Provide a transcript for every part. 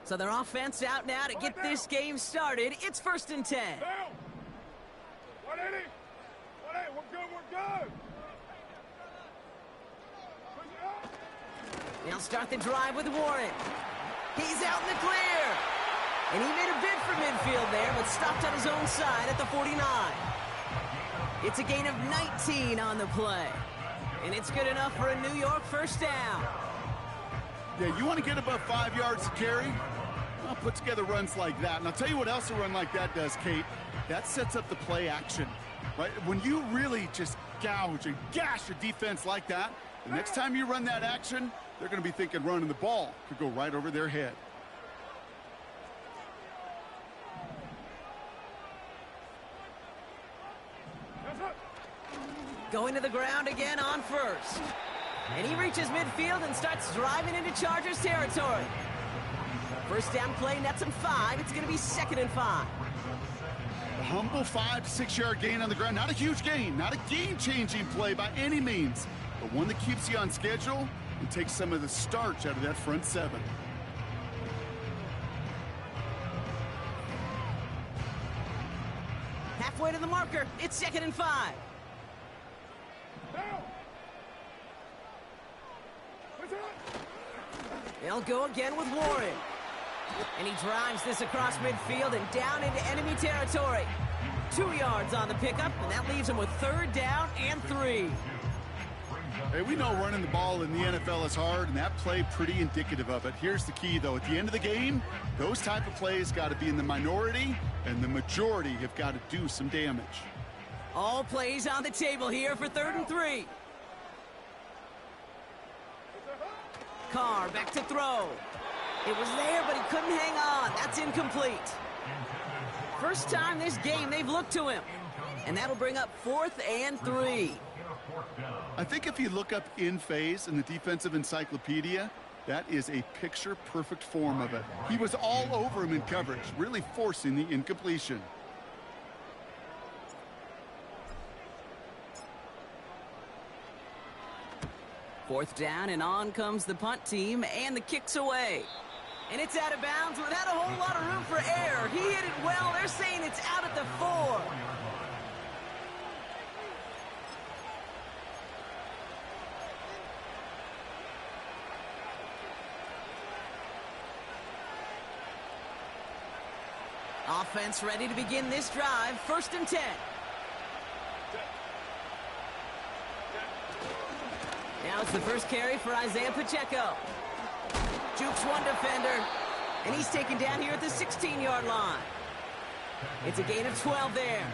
So their offense out now to get this game started. It's 1st and 10. Down. 180. 180. We're good. We're good. Push it up. They'll start the drive with Warren. He's out in the clear. And he made a bid for midfield there, but stopped on his own side at the 49. It's a gain of 19 on the play. And it's good enough for a New York first down. Yeah, you want to get above 5 yards to carry? Well, put together runs like that. And I'll tell you what else a run like that does, Kate. That sets up the play action, right? When you really just gouge and gash your defense like that, the next time you run that action, they're going to be thinking running the ball could go right over their head. Going to the ground again on first. And he reaches midfield and starts driving into Chargers territory. First down play nets him 5. It's going to be 2nd and 5. A humble 5 to 6 yard gain on the ground. Not a huge gain, not a game-changing play by any means, but one that keeps you on schedule and takes some of the starch out of that front 7. Halfway to the marker. It's 2nd and 5. They'll go again with Warren. And he drives this across midfield and down into enemy territory. 2 yards on the pickup, and that leaves him with 3rd down and 3. Hey, we know running the ball in the NFL is hard, and that play pretty indicative of it. Here's the key, though. At the end of the game, those type of plays got to be in the minority, and the majority have got to do some damage. All plays on the table here for 3rd and 3. Carr back to throw. It was there, but he couldn't hang on. That's incomplete. First time this game they've looked to him. And that'll bring up 4th and 3. I think if you look up in phase in the defensive encyclopedia, that is a picture-perfect form of it. He was all over him in coverage, really forcing the incompletion. Fourth down, and on comes the punt team, and the kick's away. And it's out of bounds without a whole lot of room for error. He hit it well. They're saying it's out at the 4. Offense ready to begin this drive. 1st and 10. Now it's the first carry for Isaiah Pacheco. Jukes one defender, and he's taken down here at the 16-yard line. It's a gain of 12 there,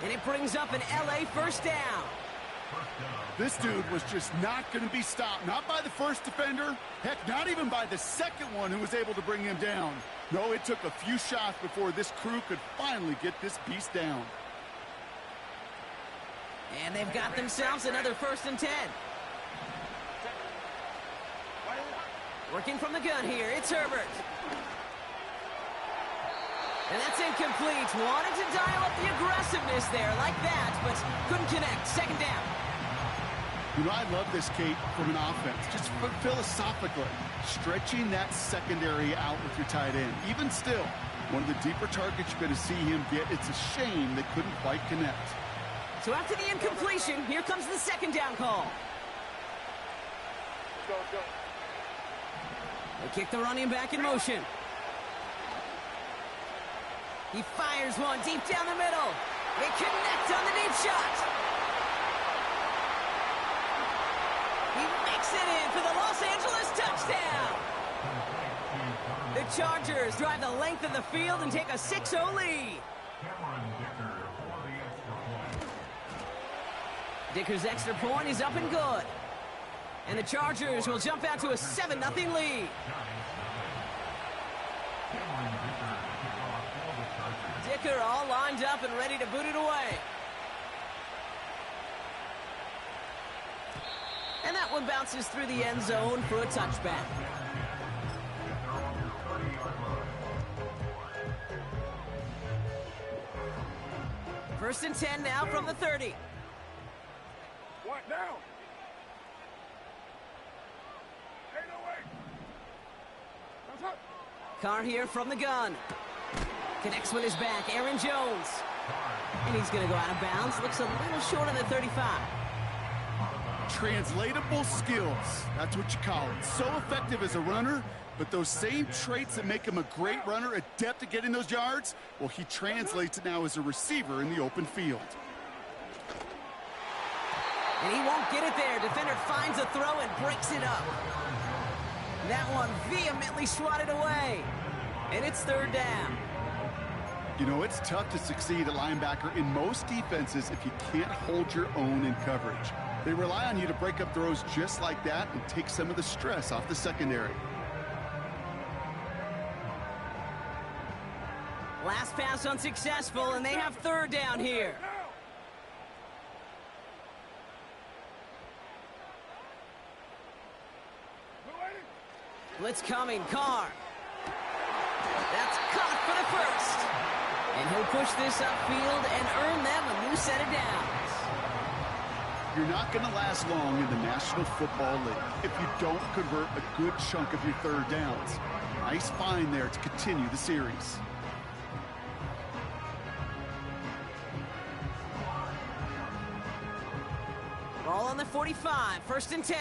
and it brings up an LA first down. This dude was just not going to be stopped, not by the first defender, heck, not even by the second one who was able to bring him down. No, it took a few shots before this crew could finally get this beast down. And they've got themselves another 1st and 10. Working from the gun here, it's Herbert. And that's incomplete. Wanted to dial up the aggressiveness there like that, but couldn't connect. 2nd down. You know, I love this, Kate, from an offense. Just philosophically, stretching that secondary out with your tight end. Even still, one of the deeper targets you're going to see him get. It's a shame they couldn't quite connect. So after the incompletion, here comes the 2nd down call. Go. They kick the running back in motion. He fires one deep down the middle. They connect on the deep shot. He makes it in for the Los Angeles touchdown. The Chargers drive the length of the field and take a 6-0 lead. Dicker's extra point is up and good. And the Chargers will jump out to a 7-0 lead. Dicker all lined up and ready to boot it away. And that one bounces through the end zone for a touchback. First and 10 now from the 30. What now? Ain't no way. That's up. Carr here from the gun. Connects with his back, Aaron Jones. And he's going to go out of bounds. Looks a little short of the 35. Translatable skills. That's what you call it. So effective as a runner, but those same traits that make him a great runner, adept at getting those yards, well, he translates it now as a receiver in the open field. And he won't get it there. Defender finds a throw and breaks it up. That one vehemently swatted away. And it's third down. You know, it's tough to succeed at linebacker in most defenses if you can't hold your own in coverage. They rely on you to break up throws just like that and take some of the stress off the secondary. Last pass unsuccessful, and they have third down here. Blitz coming, Carr. That's caught for the first. And he'll push this upfield and earn them a new set of downs. You're not going to last long in the National Football League if you don't convert a good chunk of your third downs. Nice find there to continue the series. Ball on the 45, first and 10.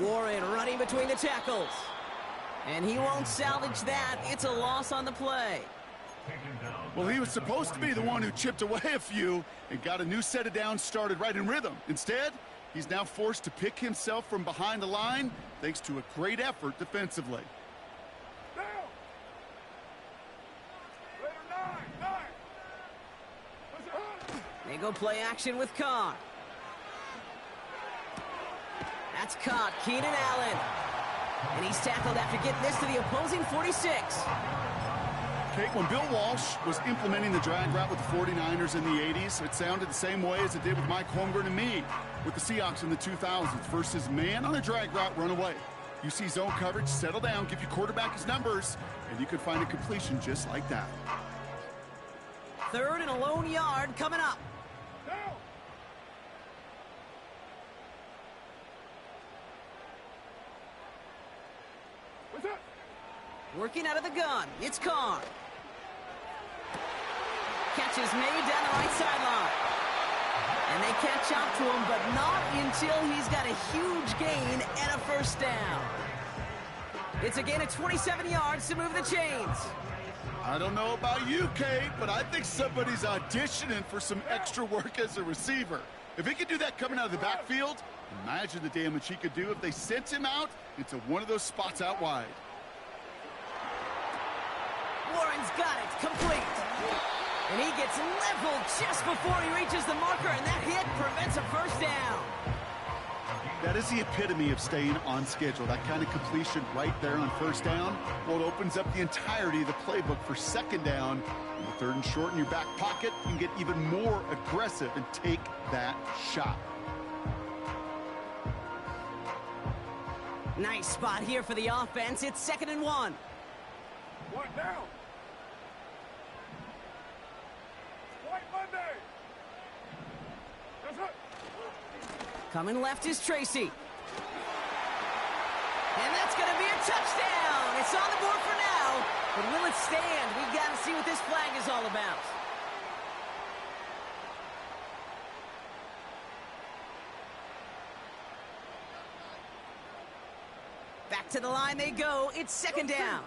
Warren running between the tackles. And he won't salvage that. It's a loss on the play. Well, he was supposed to be the one who chipped away a few and got a new set of downs started right in rhythm. Instead, he's now forced to pick himself from behind the line thanks to a great effort defensively. They go play action with Carr. That's caught, Keenan Allen. And he's tackled after getting this to the opposing 46. Kate, when Bill Walsh was implementing the drag route with the 49ers in the 80s, it sounded the same way as it did with Mike Holmgren and me with the Seahawks in the 2000s. Versus man on a drag route, run away. You see zone coverage, settle down, give your quarterback his numbers, and you could find a completion just like that. Third and a lone yard coming up. Working out of the gun, it's Carr. Catch is made down the right sideline. And they catch up to him, but not until he's got a huge gain and a first down. It's a gain of 27 yards to move the chains. I don't know about you, Kate, but I think somebody's auditioning for some extra work as a receiver. If he could do that coming out of the backfield, imagine the damage he could do if they sent him out into one of those spots out wide. Warren's got it, complete. And he gets leveled just before he reaches the marker, and that hit prevents a first down. That is the epitome of staying on schedule. That kind of completion right there on first down. Well, it opens up the entirety of the playbook for second down. And the third and short in your back pocket, you can get even more aggressive and take that shot. Nice spot here for the offense. It's 2nd and 1. What now? White Monday. That's it. Coming left is Tracy. And that's going to be a touchdown. It's on the board for now. But will it stand? We've got to see what this flag is all about. Back to the line they go. It's 2nd down.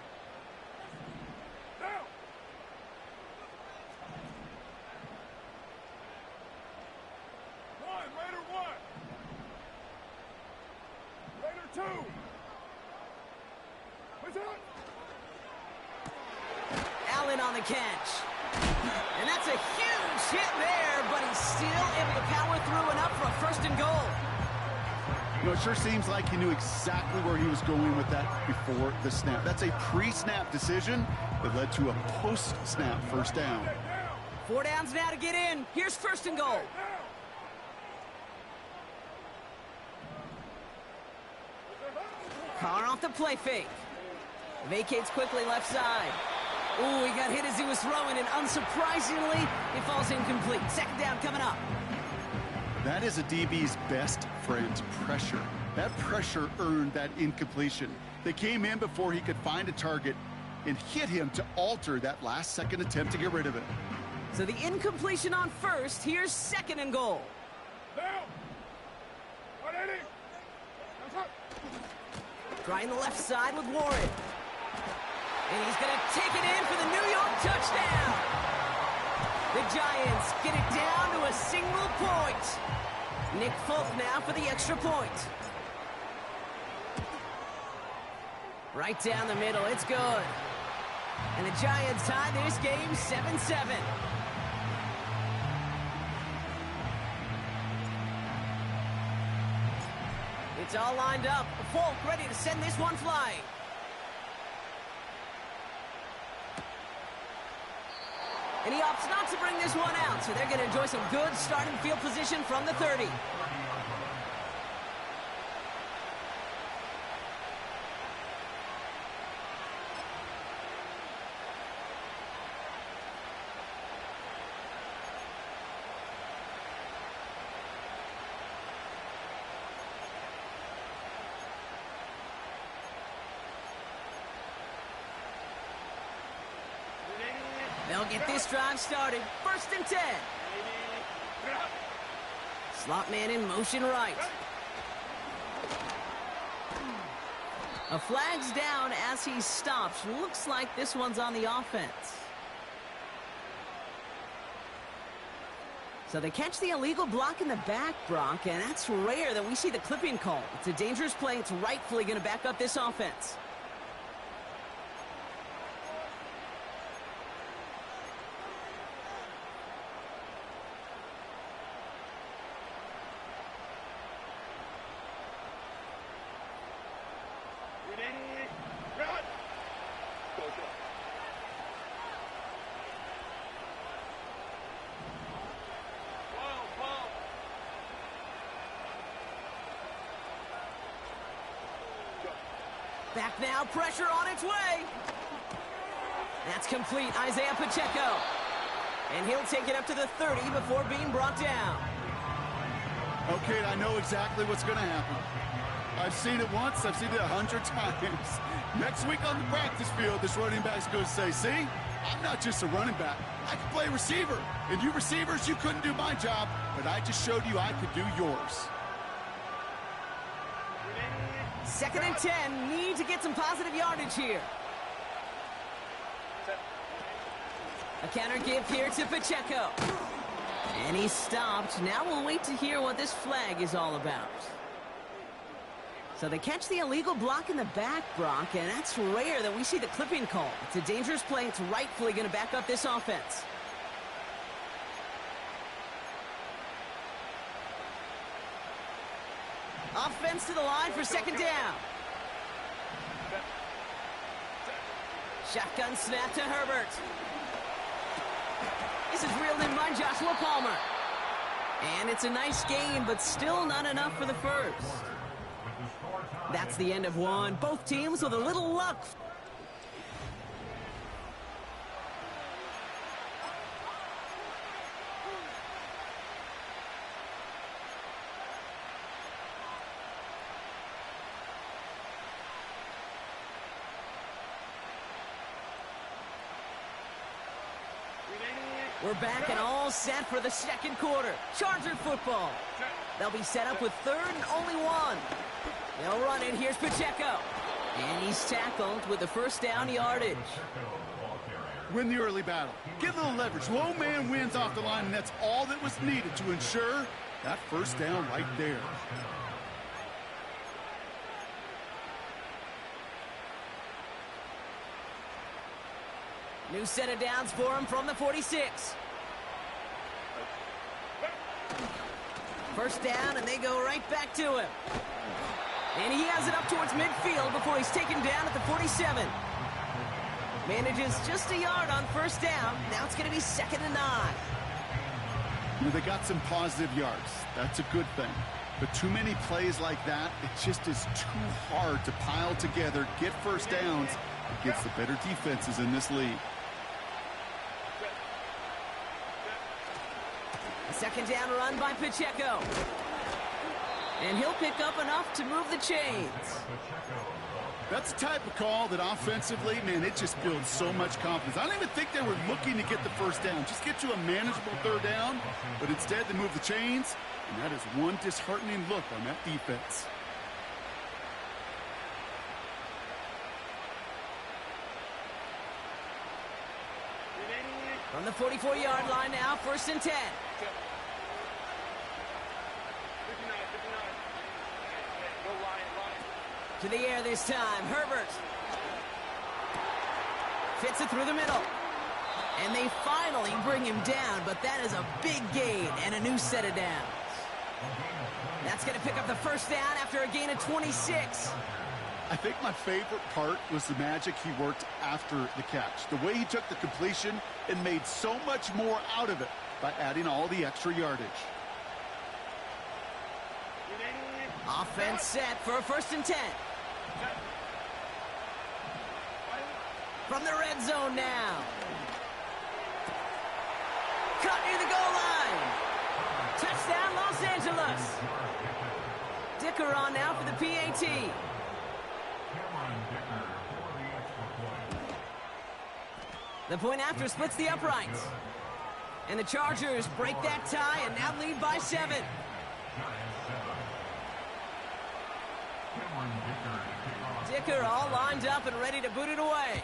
Allen on the catch. And that's a huge hit there, but he's still able to power through enough for a 1st and goal. You know, it sure seems like he knew exactly where he was going with that before the snap. That's a pre-snap decision that led to a post-snap first down. 4 downs now to get in. Here's 1st and goal. Carr off the play fake. Vacates quickly left side. Ooh, he got hit as he was throwing, and unsurprisingly, it falls incomplete. 2nd down coming up. That is a DB's best friend, pressure. That pressure earned that incompletion. They came in before he could find a target and hit him to alter that last-second attempt to get rid of it. So the incompletion on first. Here's second and goal. Down. 180. Trying the left side with Warren. And he's going to take it in for the New York touchdown. The Giants get it down to a single point. Nick Folk now for the extra point. Right down the middle, it's good. And the Giants tie this game 7-7. It's all lined up. Folk ready to send this one flying. And he opts not to bring this one out, so they're going to enjoy some good starting field position from the 30. They'll get this drive started. 1st and 10. Slot man in motion right. A flag's down as he stops. Looks like this one's on the offense. So they catch the illegal block in the back, Brock, and that's rare that we see the clipping call. It's a dangerous play. It's rightfully going to back up this offense. Back now, pressure on its way. That's complete, Isaiah Pacheco. And he'll take it up to the 30 before being brought down. Okay, I know exactly what's going to happen. I've seen it once, I've seen it 100 times. Next week on the practice field, this running back's going to say, see, I'm not just a running back. I can play receiver. And you receivers, you couldn't do my job, but I just showed you I could do yours. 2nd and 10, need to get some positive yardage here. A counter give here to Pacheco. And he stopped. Now we'll wait to hear what this flag is all about. So they catch the illegal block in the back, Brock, and that's rare that we see the clipping call. It's a dangerous play. It's rightfully going to back up this offense. Offense to the line for 2nd down. Shotgun snap to Herbert. This is reeled in by Joshua Palmer. And it's a nice gain, but still not enough for the first. That's the end of one. Both teams with a little luck. We're back and all set for the 2nd quarter. Charger football. They'll be set up with 3rd and only 1. They'll run it. Here's Pacheco. And he's tackled with the 1st down yardage. Win the early battle. Get a little leverage. Low man wins off the line, and that's all that was needed to ensure that 1st down right there. New set of downs for him from the 46. 1st down, and they go right back to him. And he has it up towards midfield before he's taken down at the 47. Manages just a yard on 1st down. Now it's going to be 2nd and 9. They got some positive yards. That's a good thing. But too many plays like that, it just is too hard to pile together, get 1st downs against the better defenses in this league. Second down run by Pacheco. And he'll pick up enough to move the chains. That's the type of call that offensively, man, it just builds so much confidence. I don't even think they were looking to get the first down. Just get you a manageable third down, but instead they move the chains, and that is one disheartening look on that defense. From the 44-yard line now, 1st and 10. To the air this time, Herbert. Fits it through the middle. And they finally bring him down, but that is a big gain and a new set of downs. That's going to pick up the first down after a gain of 26. I think my favorite part was the magic he worked after the catch. The way he took the completion and made so much more out of it by adding all the extra yardage. Offense set for a 1st and 10. From the red zone now. Cut near the goal line. Touchdown, Los Angeles. Dicker on now for the PAT. The point after splits the uprights. And the Chargers break that tie and now lead by 7. Dicker all lined up and ready to boot it away.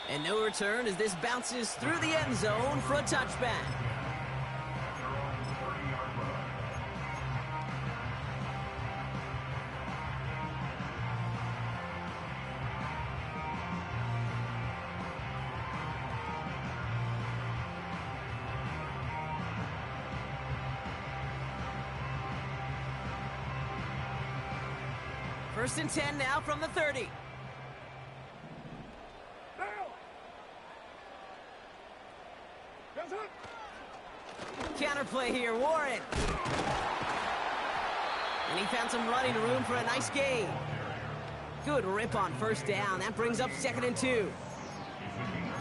And no return as this bounces through the end zone for a touchback. First and 10 now from the 30. Counterplay here, Warren. And he found some running room for a nice gain. Good rip on first down. That brings up 2nd and 2.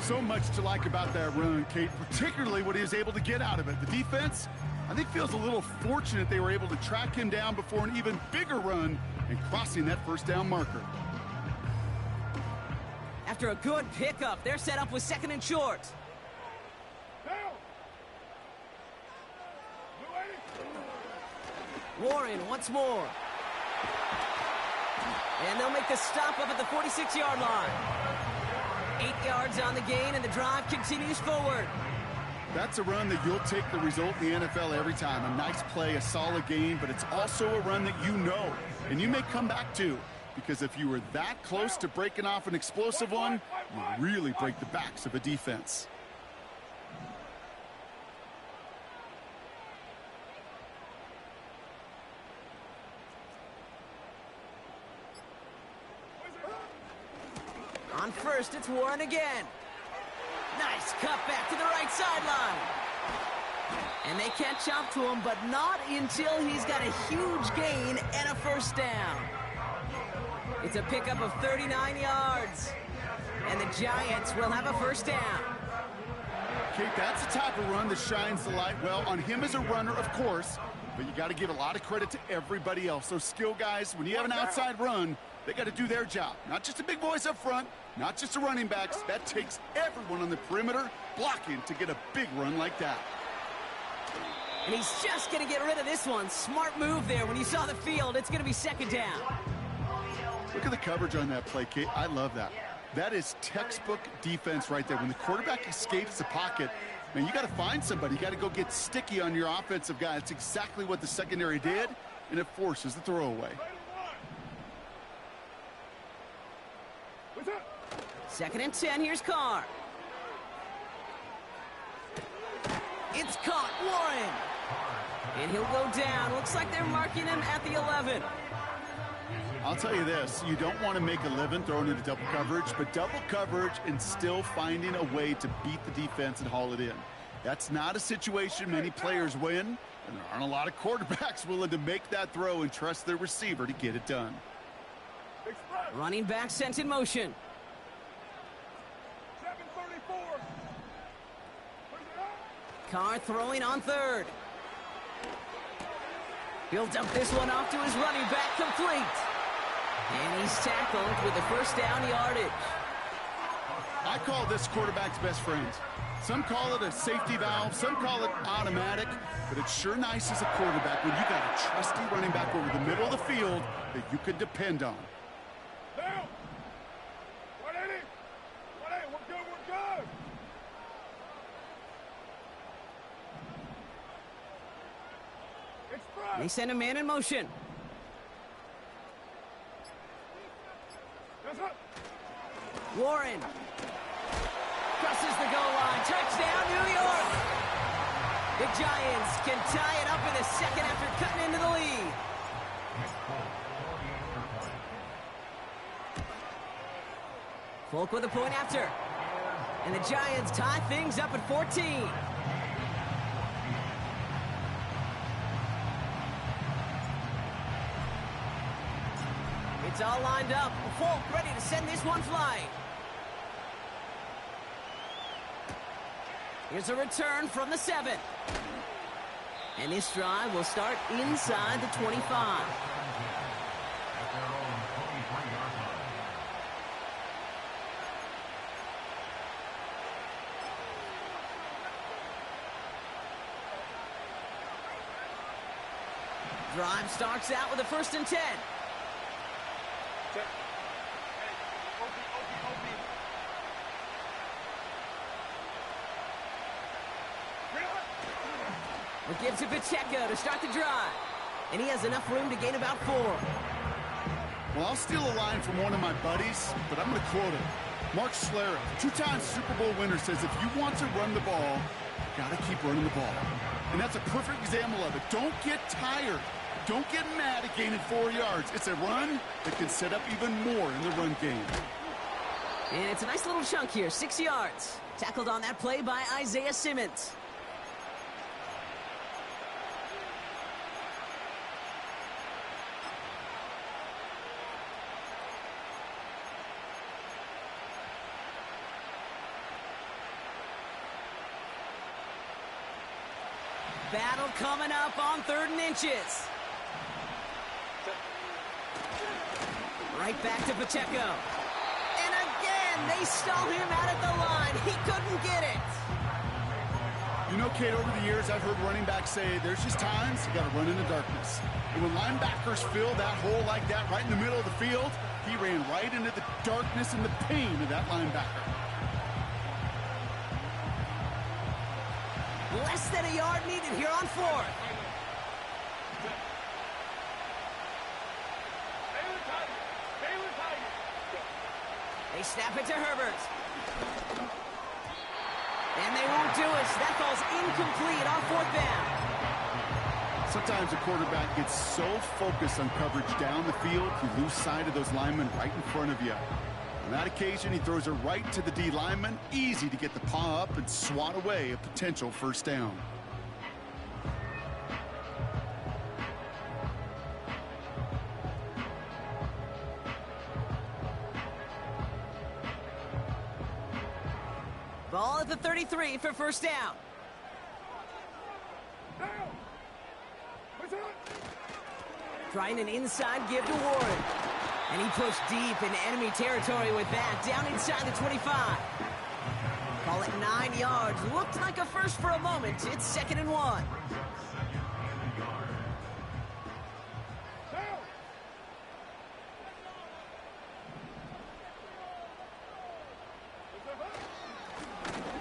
So much to like about that run, Kate, particularly what he was able to get out of it. The defense, I think, feels a little fortunate they were able to track him down before an even bigger run and crossing that first down marker. After a good pickup, they're set up with 2nd and short. Warren once more. And they'll make the stop up at the 46-yard line. 8 yards on the gain, and the drive continues forward. That's a run that you'll take the result in the NFL every time. A nice play, a solid gain, but it's also a run that you know, and you may come back to, because if you were that close to breaking off an explosive one, you really break the backs of a defense. On first, it's Warren again. Nice cut back to the right sideline. And they catch up to him, but not until he's got a huge gain and a first down. It's a pickup of 39 yards. And the Giants will have a first down. Kate, that's the type of run that shines the light well on him as a runner, of course, but you got to give a lot of credit to everybody else. Those skill guys, when you have an outside run, they got to do their job. Not just the big boys up front, not just the running backs. That takes everyone on the perimeter blocking to get a big run like that. And he's just going to get rid of this one. Smart move there. When you saw the field, it's going to be 2nd down. Look at the coverage on that play, Kate. I love that. That is textbook defense right there. When the quarterback escapes the pocket, man, you got to find somebody. You got to go get sticky on your offensive guy. That's exactly what the secondary did, and it forces the throwaway. 2nd and 10, here's Carr. It's caught, Warren. And he'll go down. Looks like they're marking him at the 11. I'll tell you this, you don't want to make a living throwing into double coverage, but double coverage and still finding a way to beat the defense and haul it in. That's not a situation many players win, and there aren't a lot of quarterbacks willing to make that throw and trust their receiver to get it done. Running back sent in motion. Carr throwing on third. He'll dump this one off to his running back, complete. And he's tackled with the first down yardage. I call this quarterback's best friend. Some call it a safety valve, some call it automatic, but it's sure nice as a quarterback when you got a trusty running back over the middle of the field that you can depend on. Down. 180. 180. We're good. We're good. It's front. They send a man in motion. Yes, sir. Warren crosses the goal line. Touchdown, New York. The Giants can tie it up in the second after cutting into the lead. Folk with a point after. And the Giants tie things up at 14. It's all lined up. Folk ready to send this one flying. Here's a return from the 7. And this drive will start inside the 25. Drive starts out with a 1st and 10. It gives to Pacheco to start the drive. And he has enough room to gain about 4. Well, I'll steal a line from one of my buddies, but I'm going to quote it. Mark Schlereth, 2-time Super Bowl winner, says if you want to run the ball, you got to keep running the ball. And that's a perfect example of it. Don't get tired. Don't get mad at gaining 4 yards. It's a run that can set up even more in the run game. And it's a nice little chunk here, 6 yards. Tackled on that play by Isaiah Simmons. Battle coming up on 3rd and inches. Right back to Pacheco. And again, they stall him out at the line. He couldn't get it. You know, Kate, over the years, I've heard running backs say there's just times you got to run in the darkness. And when linebackers fill that hole like that right in the middle of the field, he ran right into the darkness and the pain of that linebacker. Less than a yard needed here on 4th. They snap it to Herbert. And they won't do it. That ball's incomplete on 4th down. Sometimes a quarterback gets so focused on coverage down the field, you lose sight of those linemen right in front of you. On that occasion, he throws it right to the D lineman. Easy to get the paw up and swat away a potential 1st down. Ball at the 33 for 1st down. Trying an inside give to Warren. And he pushed deep into enemy territory with that, down inside the 25. Call it 9 yards. Looked like a first for a moment. It's 2nd and 1.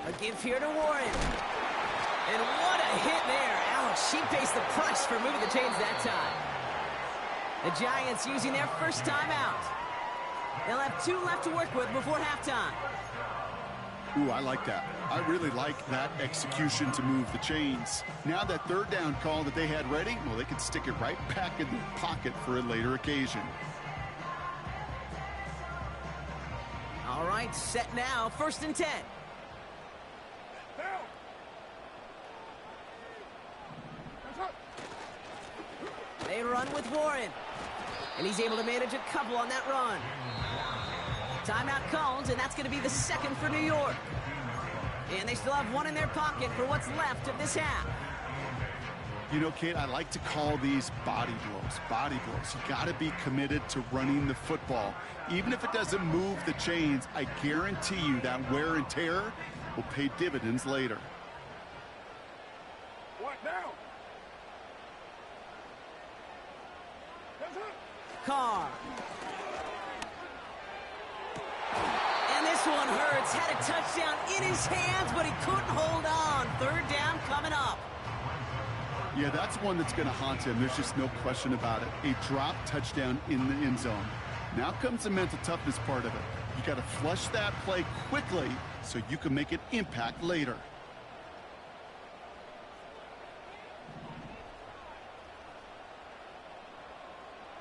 A give here to Warren. And what a hit there. Ouch, she faced the price for moving the chains that time. The Giants using their first timeout. They'll have 2 left to work with before halftime. Ooh, I like that. I really like that execution to move the chains. Now that 3rd down call that they had ready, well, they can stick it right back in their pocket for a later occasion. All right, set now, 1st and 10. They run with Warren. And he's able to manage a couple on that run. Timeout called, and that's going to be the 2nd for New York. And they still have one in their pocket for what's left of this half. You know, Kate, I like to call these body blows. Body blows. You got to be committed to running the football. Even if it doesn't move the chains, I guarantee you that wear and tear will pay dividends later. What now? Carr. And this one hurts. Had a touchdown in his hands, but he couldn't hold on. Third down coming up. Yeah, that's one that's going to haunt him. There's just no question about it. A drop touchdown in the end zone. Now comes the mental toughness part of it. You got to flush that play quickly so you can make an impact later.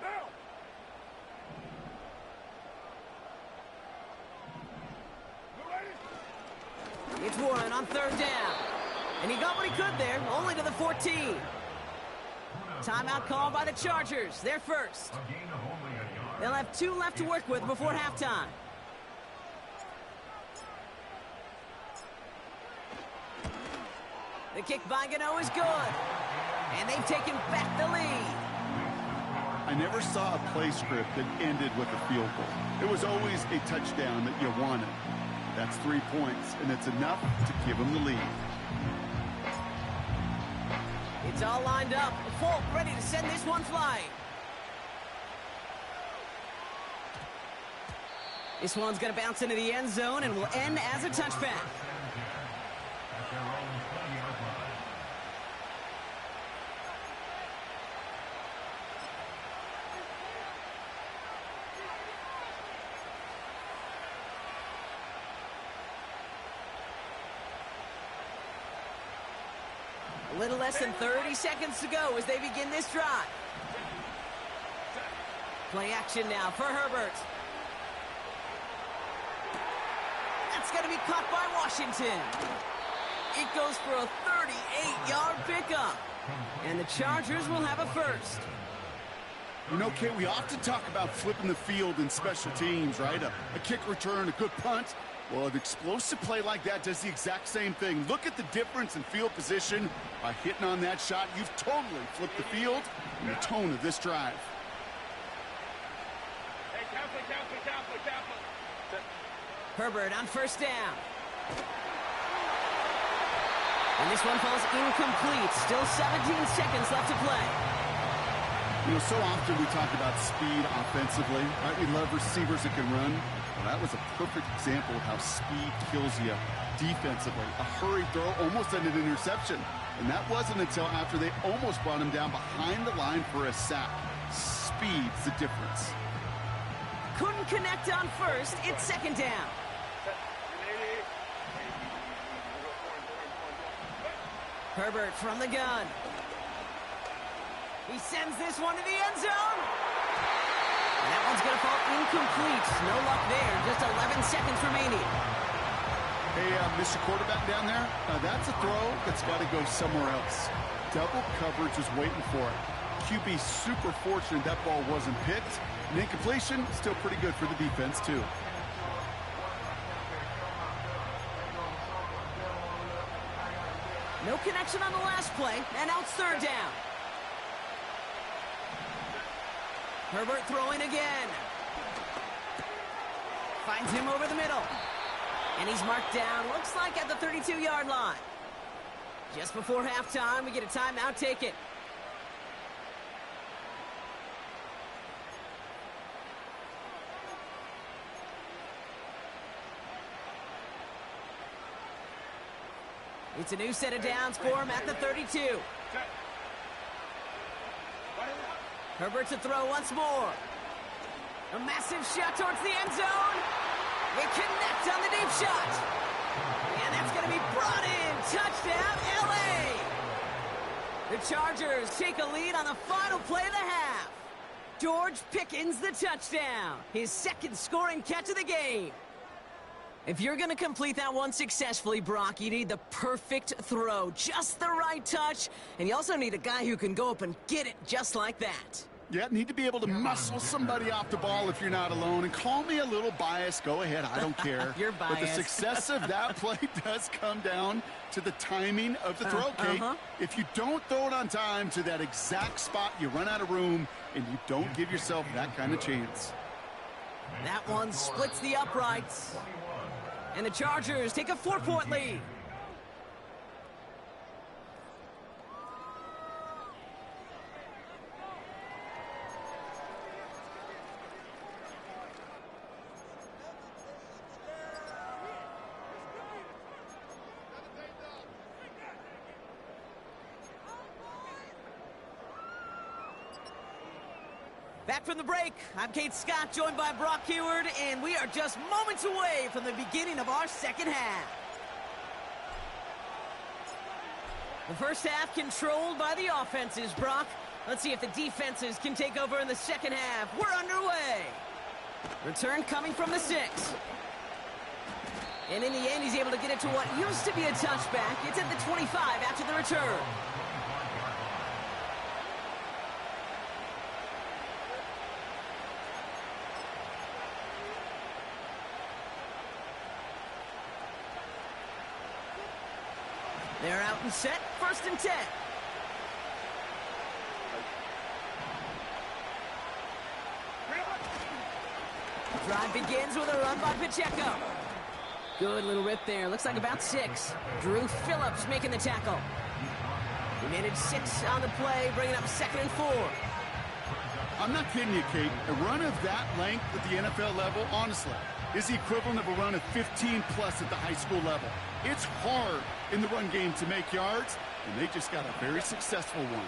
Now. It's Warren on third down. And he got what he could there, only to the 14. Timeout called by the Chargers. They're first. They'll have 2 left to work with before halftime. The kick by Gano is good. And they've taken back the lead. I never saw a play script that ended with a field goal. It was always a touchdown that you wanted. That's 3 points, and it's enough to give them the lead. It's all lined up. Folk ready to send this one flying. This one's going to bounce into the end zone and will end as a touchback. A little less than 30 seconds to go as they begin this drive. Play action now for Herbert. That's going to be caught by Washington. It goes for a 38-yard pickup. And the Chargers will have a first. You know, Kate, we often talk about flipping the field in special teams, right? A kick return, a good punt. Well, an explosive play like that does the exact same thing. Look at the difference in field position. By hitting on that shot, you've totally flipped the field and the tone of this drive. Hey, counselor. Herbert on first down. And this one falls incomplete. Still 17 seconds left to play. You know, so often we talk about speed offensively, right? We love receivers that can run. Well, that was a perfect example of how speed kills you defensively. A hurried throw almost ended an interception. And that wasn't until after they almost brought him down behind the line for a sack. Speed's the difference. Couldn't connect on first. It's second down. Herbert from the gun. He sends this one to the end zone. And that one's going to fall incomplete. No luck there. Just 11 seconds remaining. Hey, Mr. Quarterback down there, that's a throw that's got to go somewhere else. Double coverage is waiting for it. QB super fortunate that ball wasn't picked. And incompletion, still pretty good for the defense, too. No connection on the last play, and now it's third down. Herbert throwing again. Finds him over the middle. And he's marked down, looks like at the 32-yard line. Just before halftime, we get a timeout taken. It's a new set of downs for him at the 32. Herbert to throw once more. A massive shot towards the end zone. It connects on the deep shot. And that's going to be brought in. Touchdown, L.A. The Chargers take a lead on the final play of the half. George Pickens the touchdown. His second scoring catch of the game. If you're going to complete that one successfully, Brock, you need the perfect throw. Just the right touch. And you also need a guy who can go up and get it just like that. Yeah, need to be able to muscle somebody off the ball if you're not alone. And call me a little biased. Go ahead. I don't care. You're biased. But the success of that play does come down to the timing of the throw, Kate. If you don't throw it on time to that exact spot, you run out of room, and you don't give yourself that kind of chance. That one splits the uprights. And the Chargers take a 4-point lead. Back from the break, I'm Kate Scott, joined by Brock Huard, and we are just moments away from the beginning of our second half. The first half controlled by the offenses, Brock. Let's see if the defenses can take over in the second half. We're underway. Return coming from the 6. And in the end, he's able to get it to what used to be a touchback. It's at the 25 after the return. They're out and set, 1st and 10. Drive begins with a run by Pacheco. Good little rip there, looks like about 6. Drew Phillips making the tackle. He managed 6 on the play, bringing up 2nd and 4. I'm not kidding you, Kate. A run of that length at the NFL level, honestly, is the equivalent of a run of 15-plus at the high school level. It's hard in the run game to make yards, and they just got a very successful one.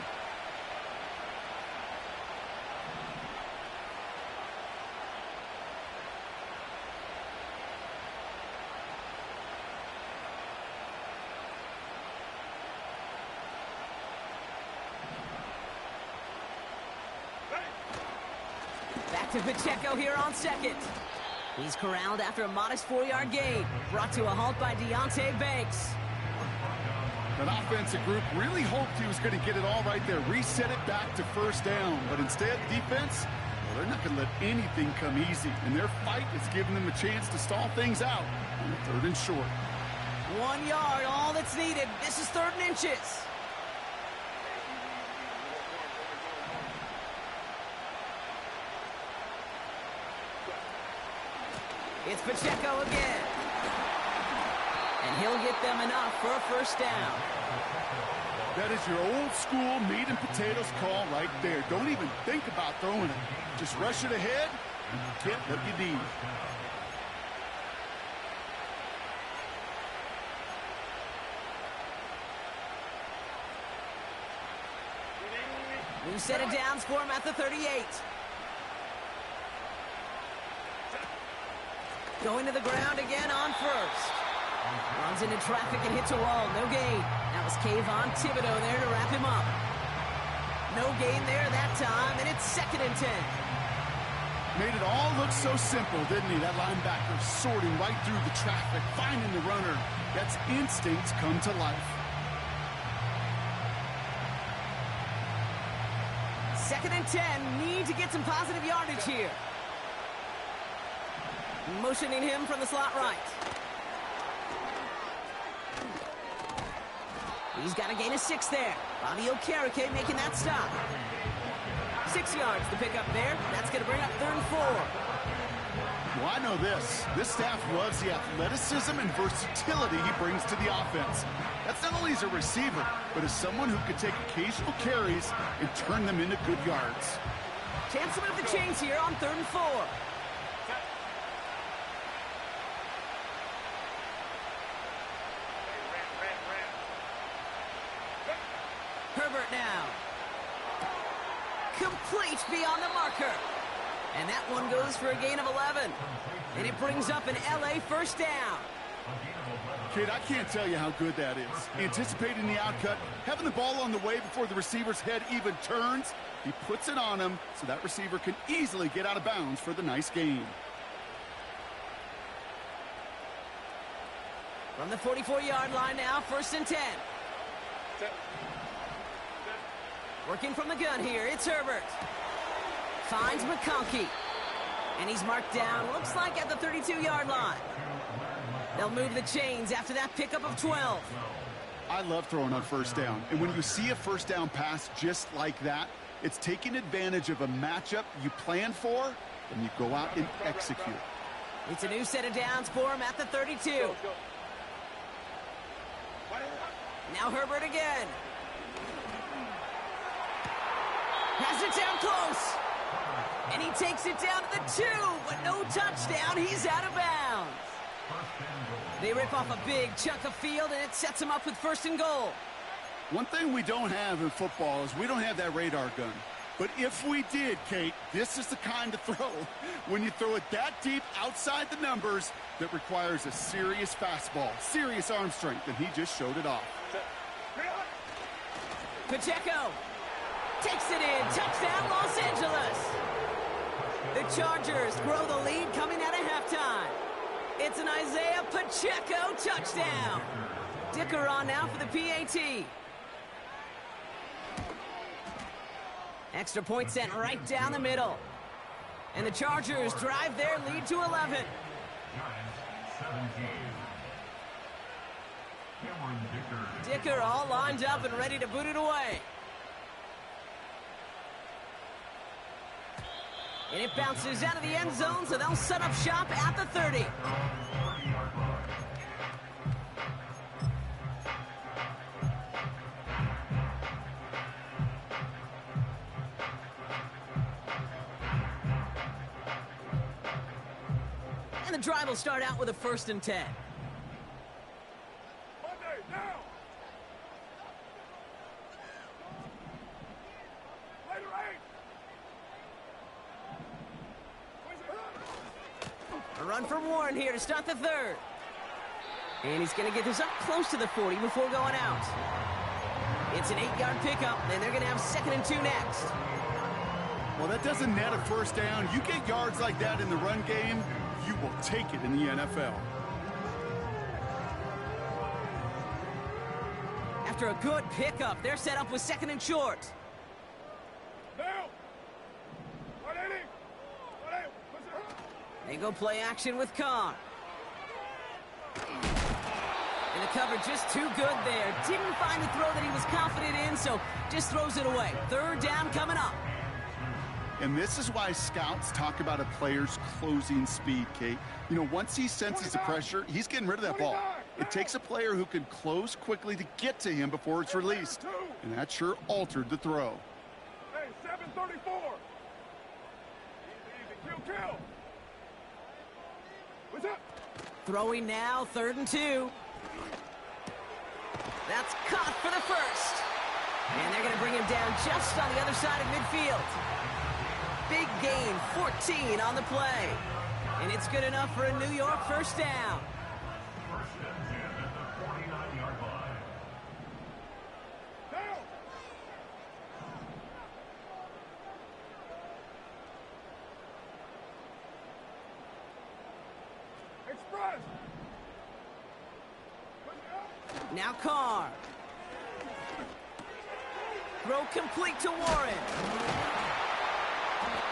Back to Pacheco here on 2nd. He's corralled after a modest 4-yard gain. Brought to a halt by Deonte Banks. That offensive group really hoped he was going to get it all right there, reset it back to 1st down. But instead, defense, well, they're not going to let anything come easy. And their fight is giving them a chance to stall things out on the 3rd and short. 1 yard, all that's needed. This is 3rd and inches. It's Pacheco again. And he'll get them enough for a 1st down. That is your old school meat and potatoes call right there. Don't even think about throwing it. Just rush it ahead and you get what you need. New set of downs for him at the 38. Going to the ground again on 1st. Runs into traffic and hits a wall. No gain. That was Kayvon Thibodeau there to wrap him up. No gain there that time, and it's 2nd and 10. Made it all look so simple, didn't he? That linebacker sorting right through the traffic, finding the runner. That's instincts come to life. 2nd and 10. Need to get some positive yardage here. Motioning him from the slot right. He's got a gain of 6 there. Bobby Okereke making that stop. 6 yards to pick up there. That's going to bring up 3rd and 4. Well, I know this. This staff loves the athleticism and versatility he brings to the offense. That's not only as a receiver, but as someone who can take occasional carries and turn them into good yards. Chance to move the chains here on 3rd and 4. Herbert now. Complete beyond the marker. And that one goes for a gain of 11. And it brings up an LA 1st down. Kid, I can't tell you how good that is. Anticipating the outcut, having the ball on the way before the receiver's head even turns. He puts it on him so that receiver can easily get out of bounds for the nice gain. From the 44-yard line now, 1st and 10. Working from the gun here, it's Herbert. Finds McConkey. And he's marked down, looks like at the 32-yard line. They'll move the chains after that pickup of 12. I love throwing on first down. And when you see a first down pass just like that, it's taking advantage of a matchup you plan for, and you go out and execute. It's a new set of downs for him at the 32. Now Herbert again. Has it down close. And he takes it down to the 2, but no touchdown. He's out of bounds. They rip off a big chunk of field, and it sets him up with 1st and goal. One thing we don't have in football is we don't have that radar gun. But if we did, Kate, this is the kind of throw, when you throw it that deep outside the numbers, that requires a serious fastball, serious arm strength, and he just showed it off. Pacheco takes it in. Touchdown, Los Angeles. The Chargers grow the lead coming out of halftime. It's an Isaiah Pacheco touchdown. Dicker on now for the PAT. Extra point sent right down the middle. And the Chargers drive their lead to 11. Dicker all lined up and ready to boot it away. And it bounces out of the end zone, so they'll set up shop at the 30. And the drive will start out with a 1st and 10. A run from Warren here to start the 3rd. And he's going to get this up close to the 40 before going out. It's an 8-yard pickup, and they're going to have 2nd and 2 next. Well, that doesn't net a first down. You get yards like that in the run game, you will take it in the NFL. After a good pickup, they're set up with 2nd and short. They go play action with Carr. And the coverage just too good there. Didn't find the throw that he was confident in, so just throws it away. 3rd down coming up. And this is why scouts talk about a player's closing speed, Kate. You know, once he senses the pressure, he's getting rid of that ball. It takes a player who can close quickly to get to him before it's released. And that sure altered the throw. Hey, 734. Easy, kill. What's up? Throwing now, 3rd and 2. That's caught for the 1st. And they're going to bring him down just on the other side of midfield. Big gain, 14 on the play. And it's good enough for a New York 1st down. Now Carr. Throw complete to Warren.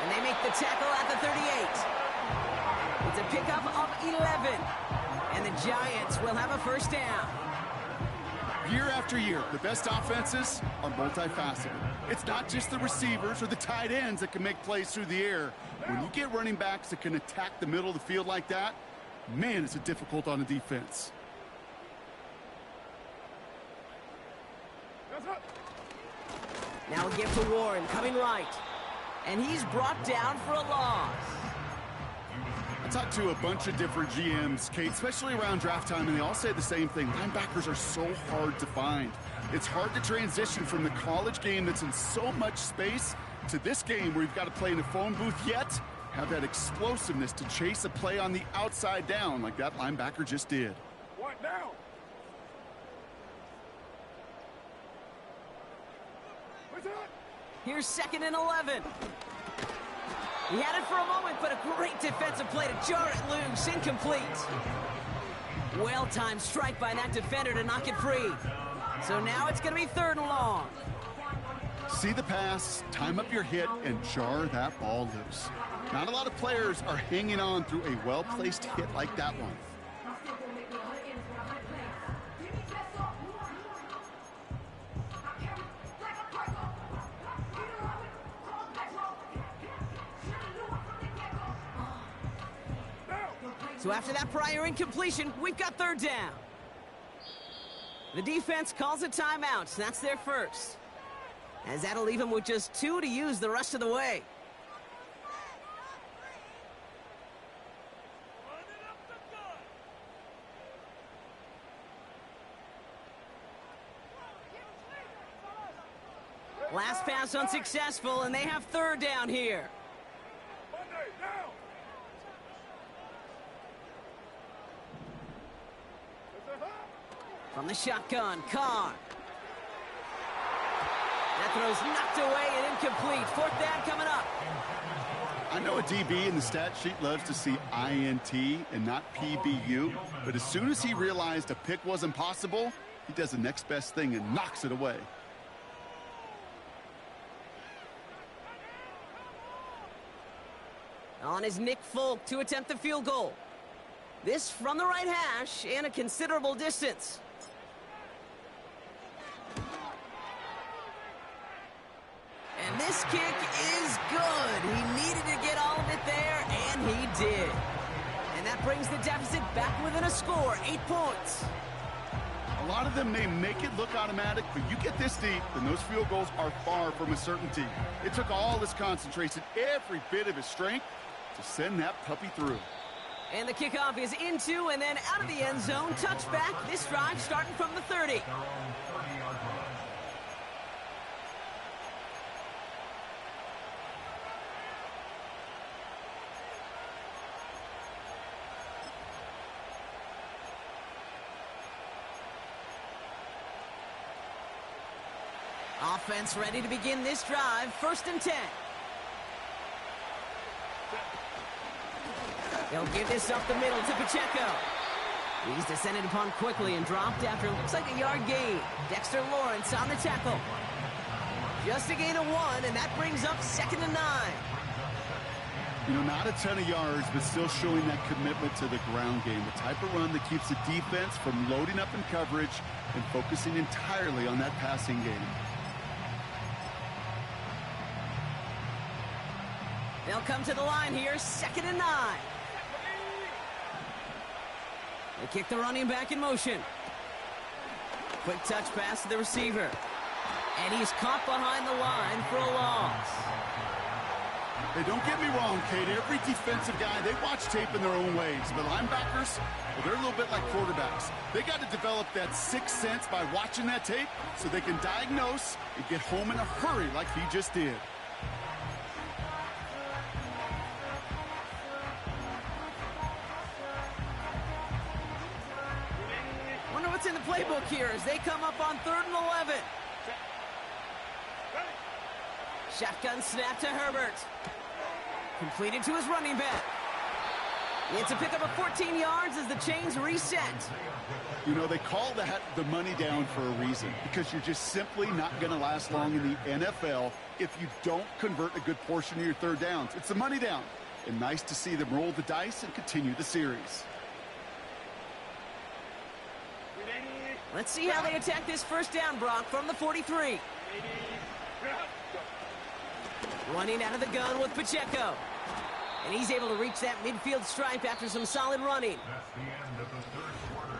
And they make the tackle at the 38. It's a pickup of 11. And the Giants will have a 1st down. Year after year, the best offenses are multifaceted. It's not just the receivers or the tight ends that can make plays through the air. When you get running backs that can attack the middle of the field like that, man, is it difficult on the defense. Now a give to Warren, coming right. And he's brought down for a loss. I talked to a bunch of different GMs, Kate, especially around draft time, and they all say the same thing. Linebackers are so hard to find. It's hard to transition from the college game that's in so much space to this game where you've got to play in a phone booth, yet have that explosiveness to chase a play on the outside down like that linebacker just did. What now? Here's 2nd and 11. He had it for a moment, but a great defensive play to jar it loose. Incomplete. Well-timed strike by that defender to knock it free. So now it's going to be 3rd and long. See the pass, time up your hit, and jar that ball loose. Not a lot of players are hanging on through a well-placed hit like that one. So after that prior incompletion, we've got third down. The defense calls a timeout. That's their first. As that'll leave them with just 2 to use the rest of the way. Last pass unsuccessful, and they have third down here. From the shotgun, Carr. That throw's knocked away and incomplete. Fourth down coming up. I know a DB in the stat sheet loves to see INT and not PBU, but as soon as he realized a pick wasn't possible, he does the next best thing and knocks it away. On is Nick Folk to attempt the field goal. This from the right hash and a considerable distance. And this kick is good. He needed to get all of it there, and he did. And that brings the deficit back within a score, 8 points. A lot of them may make it look automatic, but you get this deep, and those field goals are far from a certainty. It took all his concentration, every bit of his strength, to send that puppy through. And the kickoff is into and then out of the end zone. Touchback. This drive starting from the 30. Offense ready to begin this drive. 1st and 10. He'll give this up the middle to Pacheco. He's descended upon quickly and dropped after looks like a yard gain. Dexter Lawrence on the tackle. Just a gain of 1, and that brings up 2nd and 9. You know, not a ton of yards, but still showing that commitment to the ground game. The type of run that keeps the defense from loading up in coverage and focusing entirely on that passing game. They'll come to the line here, 2nd and 9. They kick the running back in motion. Quick touch pass to the receiver. And he's caught behind the line for a loss. Hey, don't get me wrong, Kate. Every defensive guy, they watch tape in their own ways. But linebackers, well, they're a little bit like quarterbacks. They got to develop that sixth sense by watching that tape so they can diagnose and get home in a hurry like he just did. Wonder what's in the playbook here as they come up on 3rd and 11. Shotgun snap to Herbert. Completed to his running back. It's a pickup of 14 yards as the chains reset. You know, they call that the money down for a reason, because you're just simply not going to last long in the NFL if you don't convert a good portion of your third downs. It's the money down. And nice to see them roll the dice and continue the series. Let's see how they attack this 1st down, Brock, from the 43. Running out of the gun with Pacheco. And he's able to reach that midfield stripe after some solid running. That's the end of the 3rd quarter.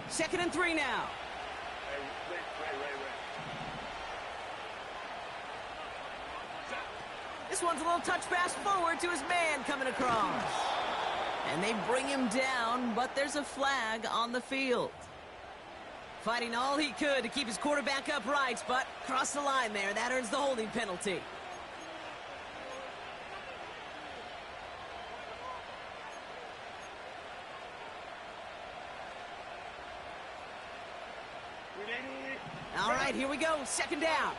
Second and 3 now. This one's a little touch pass forward to his man coming across. And they bring him down, but there's a flag on the field. Fighting all he could to keep his quarterback upright, but crossed the line there. That earns the holding penalty. All right, here we go. Second down.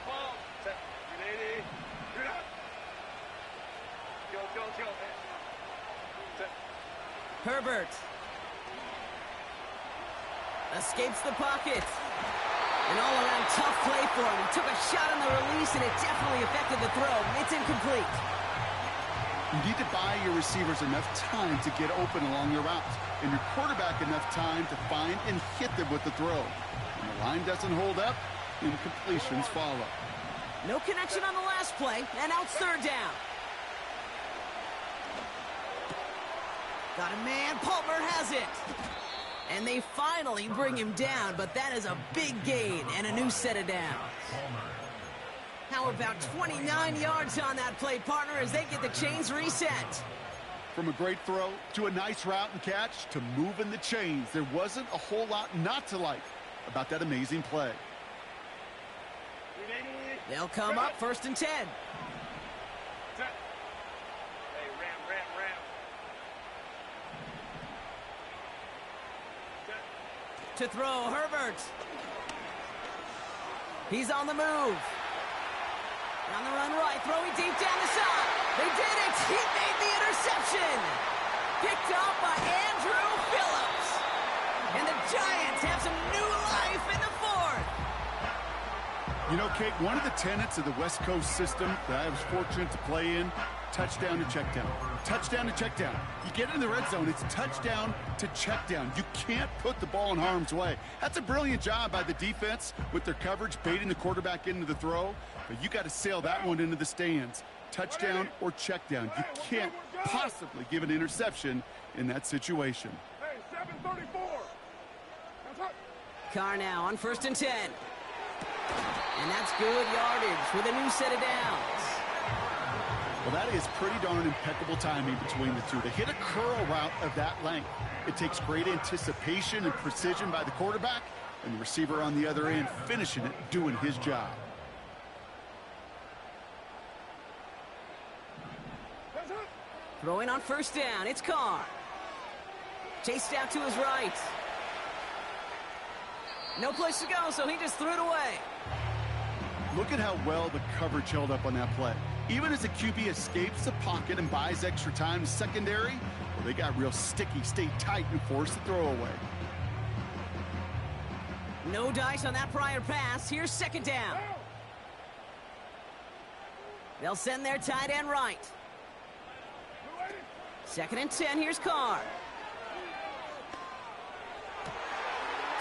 Herbert escapes the pocket. An all-around tough play for him. He took a shot on the release, and it definitely affected the throw. It's incomplete. You need to buy your receivers enough time to get open along their routes, and your quarterback enough time to find and hit them with the throw. When the line doesn't hold up, incompletions follow. No connection on the last play, and now it's third down. Got a man. Palmer has it. And they finally bring him down, but that is a big gain and a new set of downs. How about 29 yards on that play, partner, as they get the chains reset? From a great throw to a nice route and catch to moving the chains, there wasn't a whole lot not to like about that amazing play. They'll come up first and 10. To throw, Herbert. He's on the move. On the run right, throwing deep down the side. They did it. He made the interception. Picked up by Andrew Phillips. And the Giants have some new life in the fourth. You know, Kate, one of the tenets of the West Coast system that I was fortunate to play in, touchdown to check down. Touchdown to check down. You get in the red zone, it's touchdown to check down. You can't put the ball in harm's way. That's a brilliant job by the defense with their coverage, baiting the quarterback into the throw. But you got to sail that one into the stands. Touchdown or check down. You can't possibly give an interception in that situation. Hey, 734. Carr now on first and 10. And that's good yardage with a new set of downs. Well, that is pretty darn impeccable timing between the two. To hit a curl route of that length, it takes great anticipation and precision by the quarterback, and the receiver on the other end finishing it, doing his job. Throwing on first down, it's Carr. Chased out to his right. No place to go, so he just threw it away. Look at how well the coverage held up on that play. Even as the QB escapes the pocket and buys extra time to secondary, well, they got real sticky, stayed tight, and forced the throw away. No dice on that prior pass. Here's second down. They'll send their tight end right. Second and 10, here's Carr.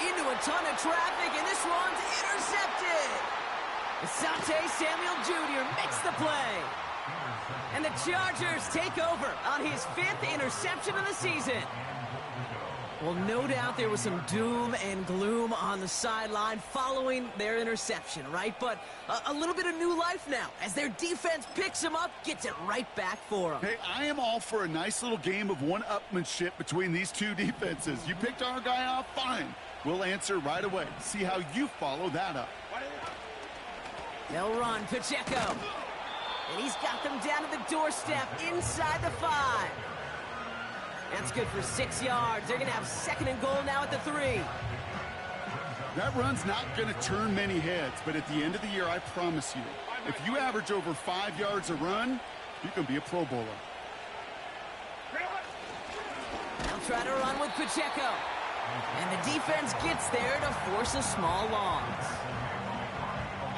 Into a ton of traffic, and this one's intercepted. Asante Samuel Jr. makes the play. And the Chargers take over on his 5th interception of the season. Well, no doubt there was some doom and gloom on the sideline following their interception, right? But a little bit of new life now as their defense picks him up, gets it right back for him. Hey, I am all for a nice little game of one-upmanship between these two defenses. You picked our guy off, fine. We'll answer right away. See how you follow that up. They'll run Pacheco. And he's got them down to the doorstep inside the 5. That's good for 6 yards. They're going to have second and goal now at the 3. That run's not going to turn many heads, but at the end of the year, I promise you, if you average over 5 yards a run, you can be a Pro Bowler. They'll try to run with Pacheco. And the defense gets there to force a small loss.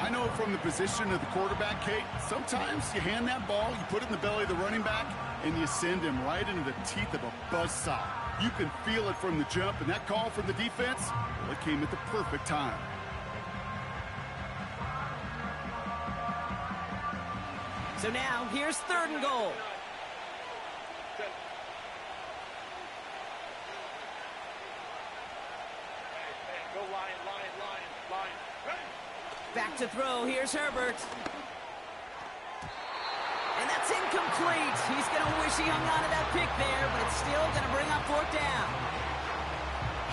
I know from the position of the quarterback, Kate, sometimes you hand that ball, you put it in the belly of the running back, and you send him right into the teeth of a buzzsaw. You can feel it from the jump, and that call from the defense, well, it came at the perfect time. So now, here's third and goal. Go Lion, Lion, Lion, Lion. Back to throw. Here's Herbert. And that's incomplete. He's going to wish he hung on to that pick there, but it's still going to bring up fourth down.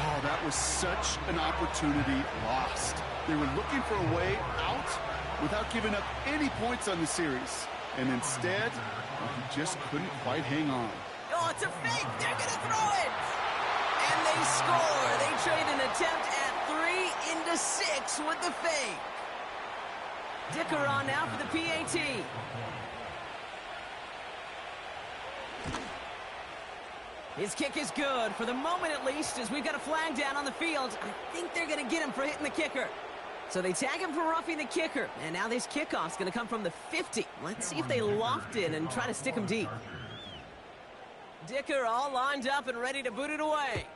Oh, that was such an opportunity lost. They were looking for a way out without giving up any points on the series. And instead, well, he just couldn't quite hang on. Oh, it's a fake. They're going to throw it. And they score. They trade an attempt at three into six with the fake. Dicker on now for the PAT. His kick is good, for the moment at least, as we've got a flag down on the field. I think they're going to get him for hitting the kicker. So they tag him for roughing the kicker, and now this kickoff's going to come from the 50. Let's see if they loft it and try to stick him deep. Dicker all lined up and ready to boot it away.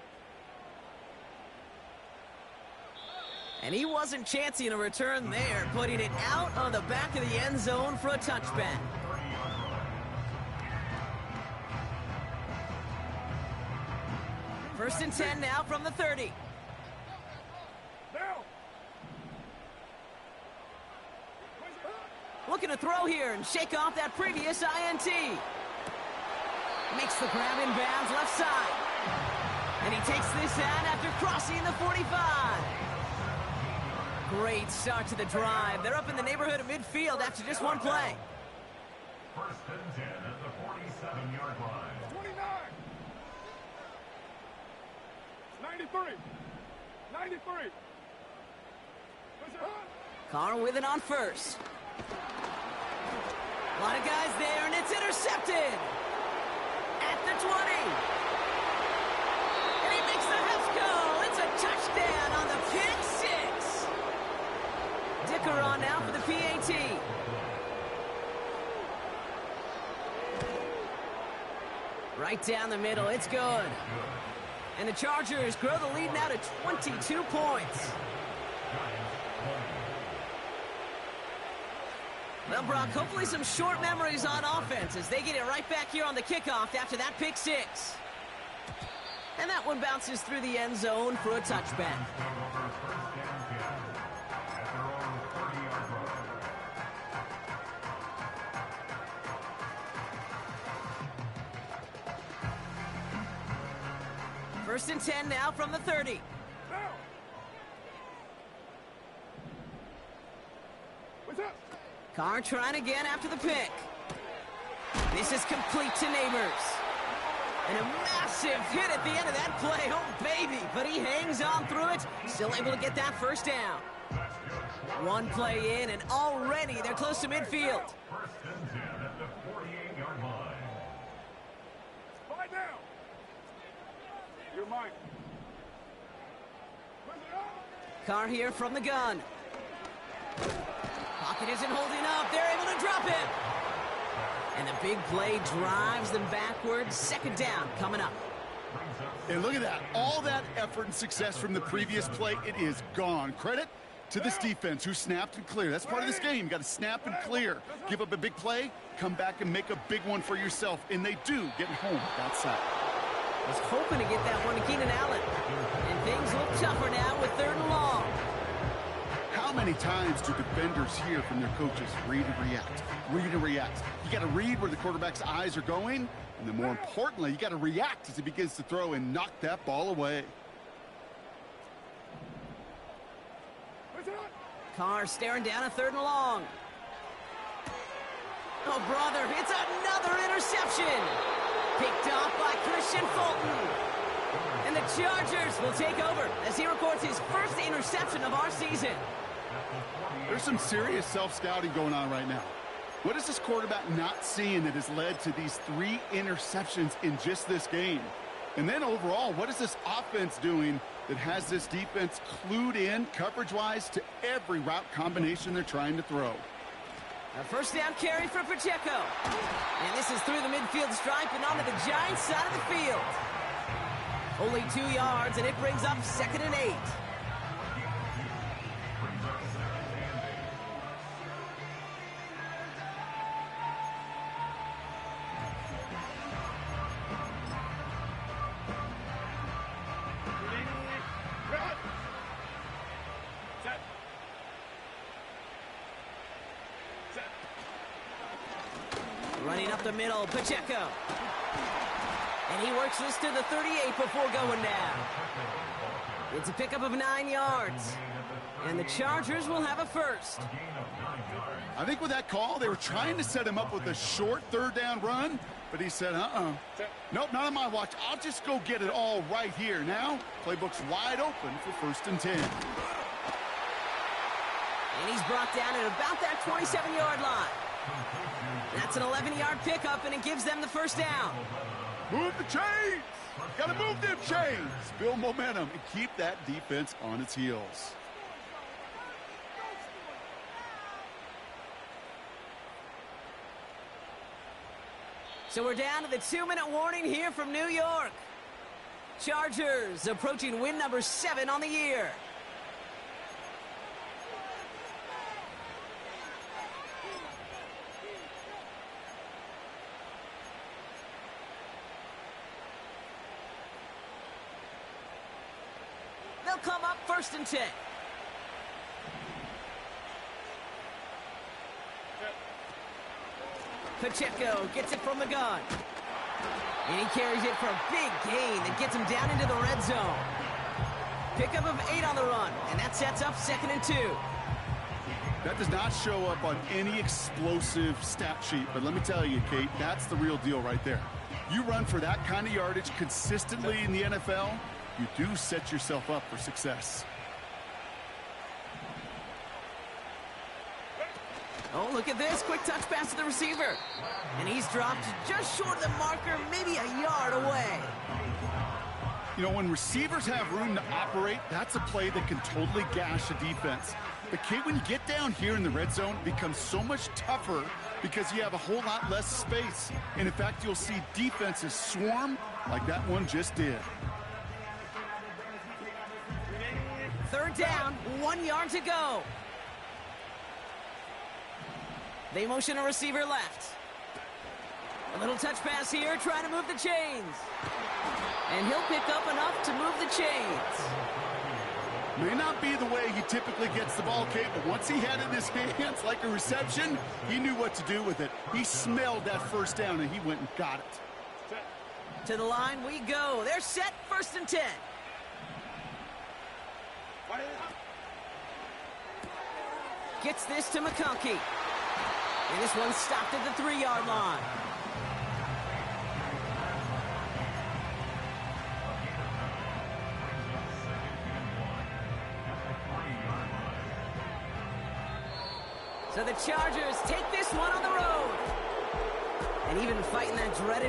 And he wasn't chancing a return there, putting it out on the back of the end zone for a touchback. First and 10 now from the 30. Looking to throw here and shake off that previous INT. Makes the grab in bounds left side. And he takes this out after crossing the 45. Great start to the drive. They're up in the neighborhood of midfield after just one play. First and 10 at the 47-yard line. 29. 93. 93. Carr with it on first. A lot of guys there, and it's intercepted. At the 20. And he makes the half goal. It's a touchdown on the pick six. Dicker on now for the PAT. Right down the middle, it's good. And the Chargers grow the lead now to 22 points. Well, Brock, hopefully some short memories on offense as they get it right back here on the kickoff after that pick six. And that one bounces through the end zone for a touchback. First and 10 now from the 30. What's up? Carr trying again after the pick. This is complete to Neighbors. And a massive hit at the end of that play. Oh, baby. But he hangs on through it. Still able to get that first down. One play in, and already they're close to midfield. First and 10 at the 48-yard line. Slide down. You're mine. Carr here from the gun. Pocket isn't holding up. They're able to drop it. And the big play drives them backwards. Second down coming up. And look at that. All that effort and success from the previous play, it is gone. Credit to this defense who snapped and cleared. That's part of this game. You got to snap and clear. Give up a big play, come back and make a big one for yourself. And they do, getting home outside. Was hoping to get that one to Keenan Allen. And things look tougher now with third and long. How many times do defenders hear from their coaches, read and react, read and react? You got to read where the quarterback's eyes are going, and then more importantly, you got to react as he begins to throw and knock that ball away. Carr staring down a third and long. Oh, brother, it's another interception. Picked off by Christian Fulton. And the Chargers will take over as he records his first interception of our season. There's some serious self-scouting going on right now. What is this quarterback not seeing that has led to these 3 interceptions in just this game? And then overall, what is this offense doing that has this defense clued in coverage-wise to every route combination they're trying to throw? A first down carry for Pacheco. And this is through the midfield stripe and onto the Giants side of the field. Only 2 yards, and it brings up 2nd and 8. Running up the middle, Pacheco. And he works this to the 38 before going down. It's a pickup of 9 yards. And the Chargers will have a first. I think with that call, they were trying to set him up with a short third down run, but he said, nope, not on my watch. I'll just go get it all right here. Now, playbook's wide open for 1st and 10. And he's brought down at about that 27-yard line. That's an 11-yard pickup, and it gives them the first down. Move the chains! Gotta move them chains! Build momentum and keep that defense on its heels. So we're down to the 2-minute warning here from New York. Chargers approaching win number 7 on the year. They'll come up 1st and 10. Pacheco gets it from the gun. And he carries it for a big gain that gets him down into the red zone. Pickup of 8 on the run, and that sets up 2nd and 2. That does not show up on any explosive stat sheet, but let me tell you, Kate, that's the real deal right there. You run for that kind of yardage consistently in the NFL, you do set yourself up for success. Oh, look at this. Quick touch pass to the receiver. And he's dropped just short of the marker, maybe a yard away. You know, when receivers have room to operate, that's a play that can totally gash a defense. But, Kate, when you get down here in the red zone, it becomes so much tougher because you have a whole lot less space. And, in fact, you'll see defenses swarm like that one just did. 3rd down, 1 yard to go. They motion a receiver left. A little touch pass here, trying to move the chains. And he'll pick up enough to move the chains. May not be the way he typically gets the ball, Kate, but once he had it in his hands like a reception, he knew what to do with it. He smelled that 1st down, and he went and got it. To the line we go. They're set, 1st and 10. Gets this to McConkey. And this one's stopped at the 3-yard line. So the Chargers take this one on the road. And even fighting that dreaded